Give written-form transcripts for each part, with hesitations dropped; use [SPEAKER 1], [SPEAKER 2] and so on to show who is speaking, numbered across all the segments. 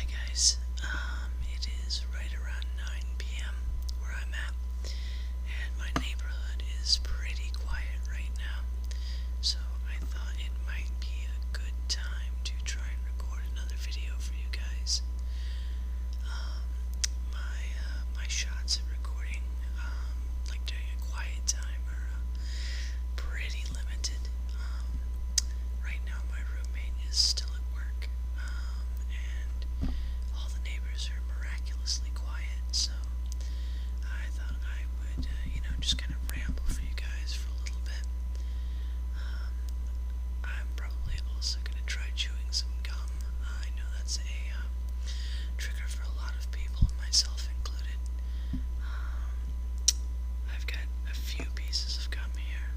[SPEAKER 1] Hi guys, it is right around 9 p.m. where I'm at, and my neighborhood is pretty quiet right now, so I thought it might be a good time to try and record another video for you guys. My shots at recording, like during a quiet time, are pretty limited. Right now my roommate is still at work, and all the neighbors are miraculously quiet, so I thought I would, just kind of ramble for you guys for a little bit. I'm probably also going to try chewing some gum. I know that's a trigger for a lot of people, myself included. I've got a few pieces of gum here.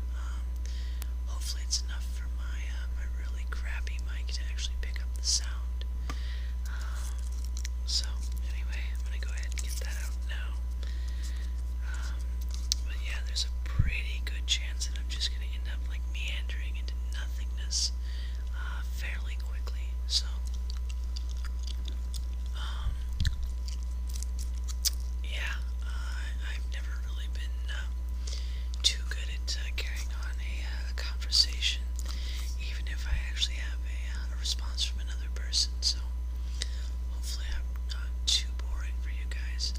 [SPEAKER 1] Hopefully it's enough for my really crappy mic to actually pick up the sound. So anyway, I'm gonna go ahead and get that out now. But yeah, there's a pretty good chance that I'm just gonna end up like meandering into nothingness fairly quickly. So yeah, I've never really been too good at carrying on a conversation, even if I actually have a response from another person. So hopefully I'm not too boring for you guys.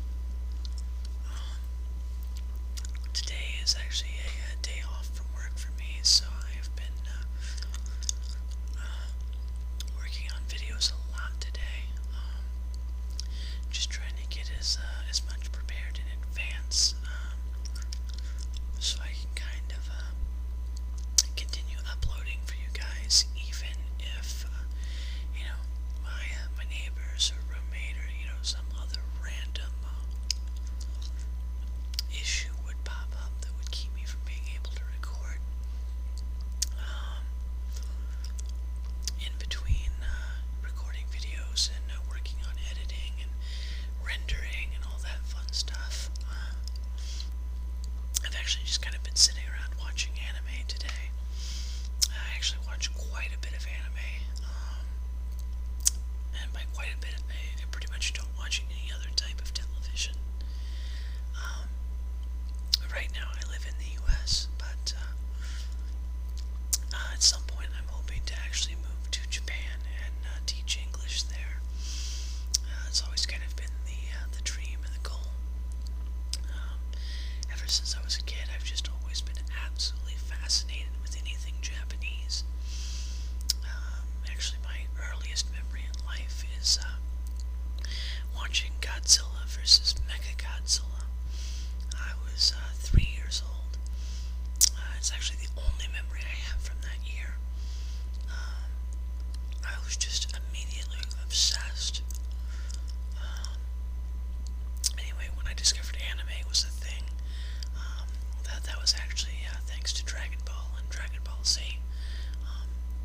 [SPEAKER 1] Today is actually a day off from work for me, so I've been working on videos a lot today. Just trying to get as much prepared in advance, so I can kind of continue uploading for you guys, even if my neighbors or roommate or some other random issue would pop up that would keep me from being able to record. In between recording videos and working on editing and rendering and all that fun stuff, I've actually just kind of been sitting around watching anime today. I actually watch quite a bit of anime, and by quite a bit, I pretty much don't watch any other type of television. Right now I live in the US, but at some point I'm hoping to actually move to Japan and teach English there. It's always kind of been the dream and the goal. Ever since I was a kid, I've just always been absolutely fascinated with anything Japanese. Actually, my earliest memory in life is watching Godzilla versus Mechagodzilla. I was 3 years old. It's actually the only memory I have from that year. I was just immediately obsessed. Anyway, when I discovered anime was a thing, that was actually thanks to Dragon Ball and Dragon Ball Z.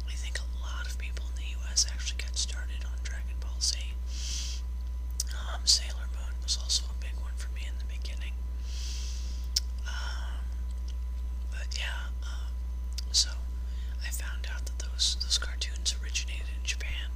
[SPEAKER 1] I think a lot of people in the US actually got started on Dragon Ball Z. Sailor Moon was also a big one for me in the beginning. But yeah, so I found out that those cartoons originated in Japan,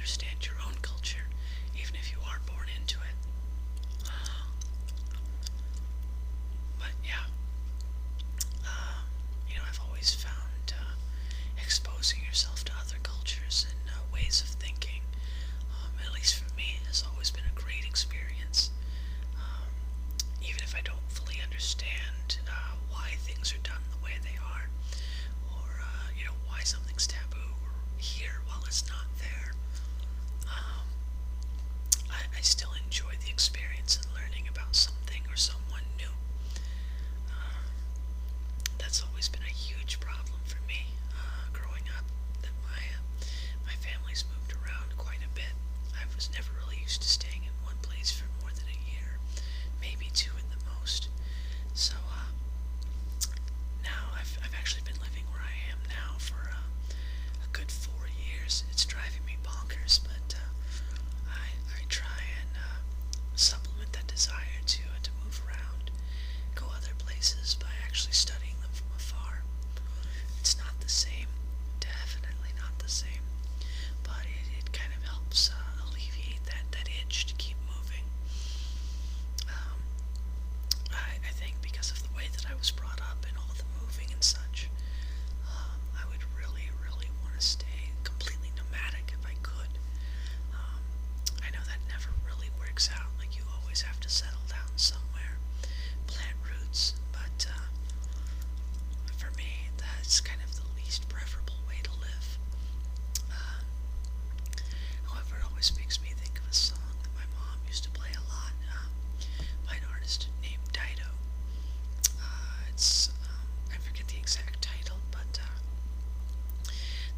[SPEAKER 1] understand your own culture, even if you are born into it. But yeah, I've always found exposing yourself to other cultures and ways of thinking, at least for me, has always been a great experience. Um, Even if I don't fully understand why things are done the way they are, or why something's taboo or here while it's not there, um, I still enjoy the experience and learning about something or someone new. Um, that's always been a huge problem for me growing up. That my family's moved around quite a bit. I was never really used to staying in one place for more than a year, maybe two at the most. So now I've actually been living where I am now for a good 4 years. It's driving me bonkers, but I try and supplement that desire to move around, go other places by actually studying them from afar. It's not the same, definitely not the same, but it kind of helps alleviate that itch to keep moving. Um, I think because of the way that I was brought up and all the moving and such, I would really, really want to stay completely nomadic if I could. I know that never really works out. Like, you always have to settle down somewhere, plant roots, but for me, that's kind of the least preferable way to live. Um, However, it always makes me think of a song that my mom used to play a lot by an artist named Dido. I forget the exact title, but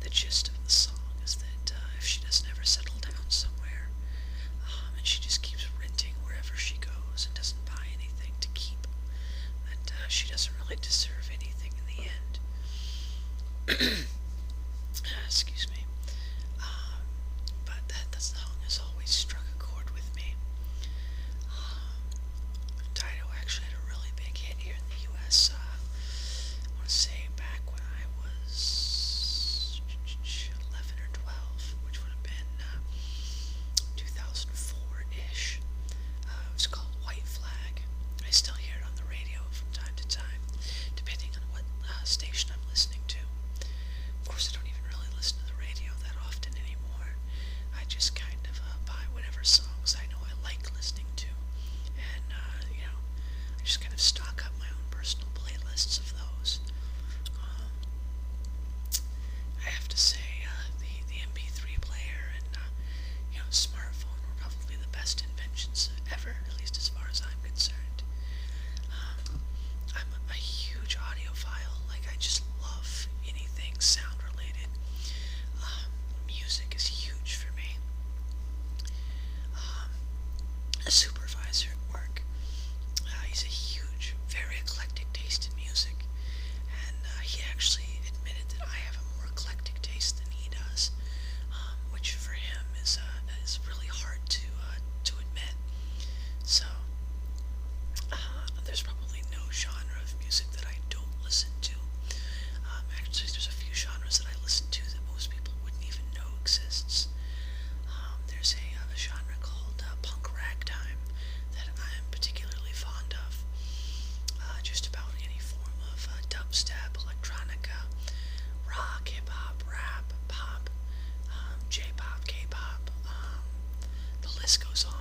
[SPEAKER 1] the gist of the song is that if she doesn't ever settle down somewhere, and she just keeps renting wherever she goes and doesn't buy anything to keep, that she doesn't really deserve anything in the end. Excuse me. But that song has always struck a chord with me. Dido actually had a really big hit here in the U.S. I want to say back when I was 11 or 12, which would have been 2004-ish. It was called White Flag. I still hear it on the radio from time to time, depending on what station I'm listening to. Of course, I don't even really listen to the radio that often anymore. I just kind of buy whatever songs I know I like listening to, and I just kind of stock up my own personal playlists of those. Um, I have to say, the MP3 player and smartphone were probably the best inventions ever, at least as far as I'm concerned. I'm a huge audiophile. Like, I just love anything sound related. Music is huge for me. A supervisor at work, he's a huge, very eclectic taste in music, and he actually admitted that I have a more eclectic taste than he does, which for him is really hard to admit. So there's probably no genre of music that I don't listen to. Actually, there's a few genres that I listen to that most people wouldn't even know exists. There's a genre called punk ragtime that I'm particularly fond of. Just about any form of dubstep, electronica, rock, hip-hop, rap, pop, J-pop, K-pop, the list goes on